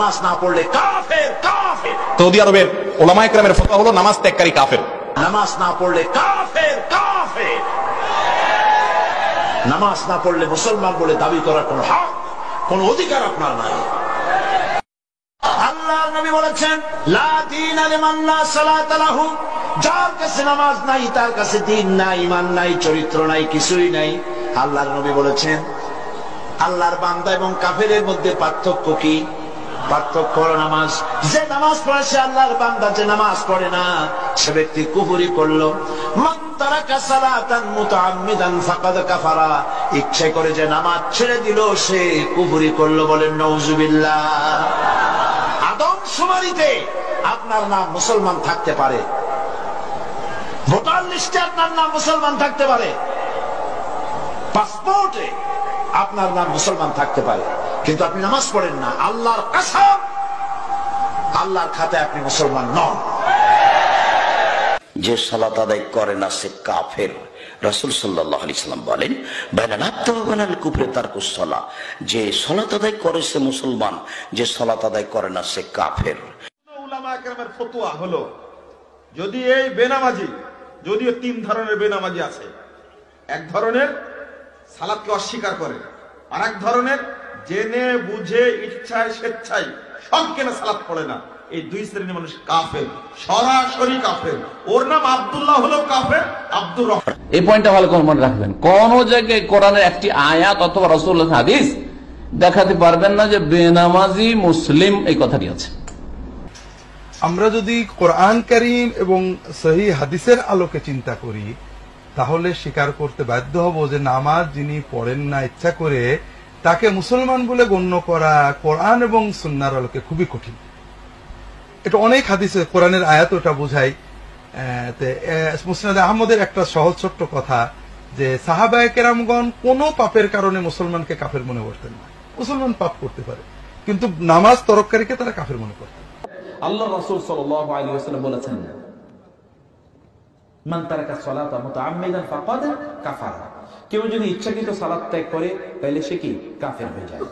নামাজ না পড়লে কাফের। কাফের। সৌদি আরবের উলামায়ে কেরামের ফতোয়া হলো নামাজ ত্যাগকারী কাফের। নামাজ না পড়লে কাফের। কাফের। নামাজ না পড়লে মুসলমান বলে দাবি করার কোন হক, কোন অধিকার আপনার নাই। আল্লাহর নবী বলেছেন, লা দীনা লিমান লা সালাতা লাহু, যার কাছে নামাজ নাই তার কাছে দ্বীন নাই, ঈমান নাই, চরিত্র নাই, কিছুই নাই। আল্লাহর নবী বলেছেন, আল্লাহর বান্দা এবং কাফেরের মধ্যে পার্থক্য কি? পার্থক্য হলো নামাজ। যে নামাজ পড়ে সে আল্লাহর বান্দা, যে নামাজ পড়ে না সে ব্যক্তি কুফরি করলো। মান তারাকা সালাতান মুতাআম্মিদান ফাকাদ কাফারা, ইচ্ছা করে যে নামাজ ছেড়ে দিল সে কুফরি করলো। বলেন নাউজুবিল্লাহ। আদমশুমারিতে আপনার নাম মুসলমান থাকতে পারে, ভোটার লিস্টে আপনার নাম মুসলমান থাকতে পারে, পাসপোর্টে আপনার নাম মুসলমান থাকতে পারে, কিন্তু আপনি নামাজ পড়েন না। আল্লাহর কসম, আল্লাহর খাতায় আপনি মুসলমান নন। যে সালাত আদায় করে না সে কাফের। রাসূল সাল্লাল্লাহু আলাইহি সাল্লাম বলেন, বাইনাল আবদি ওয়া বাইনাল কুফরি তারকুস সালাহ, যে সালাত আদায় করে সে মুসলমান, যে সালাত আদায় করে না সে কাফের। উলামায়ে কেরামের ফতোয়া হলো, যদি এই বেনামাজি, যদিও তিন ধরনের বেনামাজি আছে, এক ধরনের সালাতকে অস্বীকার করে, আর এক ধরনের জেনে বুঝে ইচ্ছায় স্বেচ্ছায় সবকেনা সালাত পড়ে না। এই দুই শ্রেণীর মানুষ কাফের, সরাসরি কাফের। ওর নাম আব্দুল্লাহ হলো কাফের, আব্দুর রহমান। এই পয়েন্টটা ভালো করে মনে রাখবেন। কোন জায়গায় কোরআনের একটি আয়াত অথবা রাসূলুল্লাহর হাদিস দেখাতে পারবেন না যে বেনামাজি মুসলিম এই কথাটি আছে। আমরা যদি কোরআন কারীম এবং সহিহ হাদিসের আলোকে চিন্তা করি, তাহলে স্বীকার করতে বাধ্য হব যে নামাজ যিনি পড়েন না ইচ্ছা করে, তাকে মুসলমান বলে গণ্য করা কোরআন এবং সুন্নাহর আলোকে খুবই কঠিন। এটা অনেক হাদিসে কোরআনের আয়াত ওটা বোঝায়। মুসনাদ আহমদের একটা সহজ ছোট্ট কথা, যে সাহাবায়ে কেরামগণ কোন পাপের কারণে মুসলমানকে কাফের মনে করতেন না। মুসলমান পাপ করতে পারে, কিন্তু নামাজ তরককারীকে তারা কাফের মনে করতেন। আল্লাহ রাসূল সাল্লাল্লাহু আলাইহি ওয়াসাল্লাম বলেছেন, মান তারাকা সালাতা মুতাআম্মিদান ফাকাদ কাফারা, কেউ যদি ইচ্ছাকৃত সালাত ত্যাগ করে তাহলে সে কি কাফের হয়ে যায়।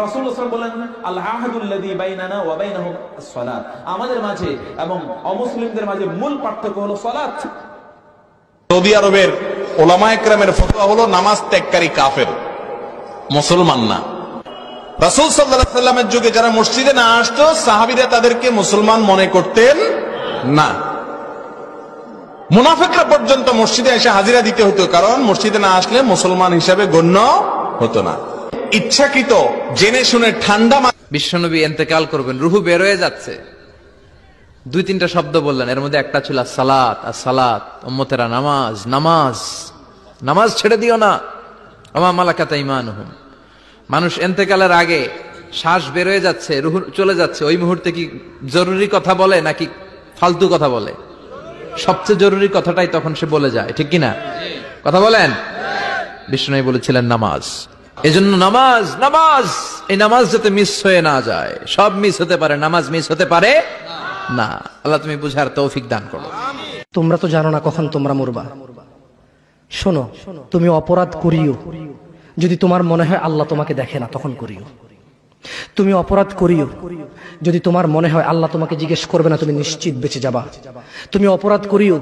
রাসূলুল্লাহ সাল্লাল্লাহু আলাইহি ওয়াসাল্লাম বলেন, আল আহাদুল্লাযী বাইনানা ওয়া বাইনাহুম আস-সালাত, আমাদের মাঝে এবং অমুসলিমদের মাঝে মূল পার্থক্য হলো সালাত। সৌদি আরবের উলামায়ে কেরামের ফতোয়া হলো নামাজ ত্যাগকারী কাফের, মুসলমান না। রাসূল সাল্লাল্লাহু আলাইহি ওয়াসাল্লামের যুগে যারা মসজিদে না আসতো, সাহাবীরা তাদেরকে মুসলমান মনে করতেন না। মুনাফিকরা পর্যন্ত মসজিদে এসে হাজিরা দিতে হতো, কারণ মসজিদে না আসলে মুসলমান হিসাবে গণ্য হতো না। ইচ্ছাকৃত জেনে শুনে ঠান্ডা। বিশ্বনবী ইন্তেকাল করবেন, রুহু বের হয়ে যাচ্ছে, দুই তিনটা শব্দ বললেন, এর মধ্যে একটা ছিল সালাত। আর সালাত, উম্মতেরা নামাজ, নামাজ, নামাজ ছেড়ে দিও না। আমা মালাকাত ঈমানুহুম। মানুষ ইন্তেকালের আগে শ্বাস বের হয়ে যাচ্ছে, রুহু চলে যাচ্ছে, ওই মুহূর্তে কি জরুরি কথা বলে নাকি ফালতু কথা বলে? সবচেয়ে জরুরি কথাটাই তখন সে বলে যায়, ঠিক কিনা? কথা বলেন। বিষ্ণু বলেছিলেন নামাজ। এজন্য নামাজ, নামাজ, এই নামাজ যাতে মিস হয়ে না যায়। সব মিস হতে পারে, নামাজ মিস হতে পারে না। আল্লাহ তুমি বুঝার তৌফিক দান করো। তোমরা তো জানো না কখন তোমরা মরবা। শোনো, তুমি অপরাধ করিও, যদি তোমার মনে হয় আল্লাহ তোমাকে দেখে না তখন করিও। তুমি অপরাধ করিও, যদি তোমার মনে হয় আল্লাহ তোমাকে জিজ্ঞেস করবে না, তুমি নিশ্চিত বেঁচে যাবা। তুমি অপরাধ করিও,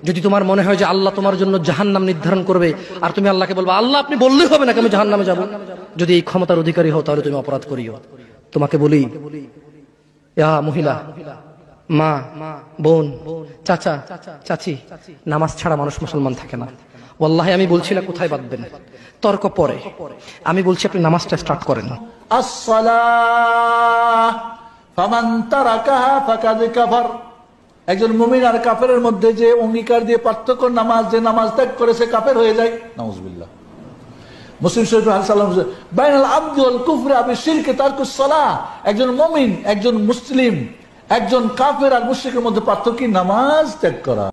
যদি তোমার মনে হয় যে আল্লাহ তোমার জন্য জাহান্নাম নির্ধারণ করবে, আর তুমি আল্লাহকে বলবা আল্লাহ আপনি বললেই হবে না আমি জাহান্নামে যাব। যদি এই ক্ষমতার অধিকারী হও তাহলে তুমি অপরাধ করিও। তোমাকে বলি, ইয়া মহিলা, মা, বোন, চাচা, চাচি, নামাজ ছাড়া মানুষ মুসলমান থাকে না। ওয়াল্লাহি আমি বলছি না কোথায় বাঁধবেন, তর্ক পরে। আমি বলছি আপনি নামাজটা স্টার্ট করেন। as-salah faman tarakaha faqad kafar, একজন মুমিন আর কাফেরের মধ্যে যে অঙ্গীকার দিয়ে পার্থক্য, নামাজ, যে নামাজ ত্যাগ করে সে কাফের হয়ে যায়। নাউজুবিল্লাহ। মুসলিম শরীফে হাদিস সাল্লাল্লাহু আলাইহি ওয়াসাল্লাম, বাইনাল আবদি ওয়াল কুফরি আবি শিরকি তারকুস সালাহ, একজন মুমিন, একজন মুসলিম, একজন কাফের আর মুশরিকের মধ্যে পার্থক্য নামাজ ত্যাগ করা।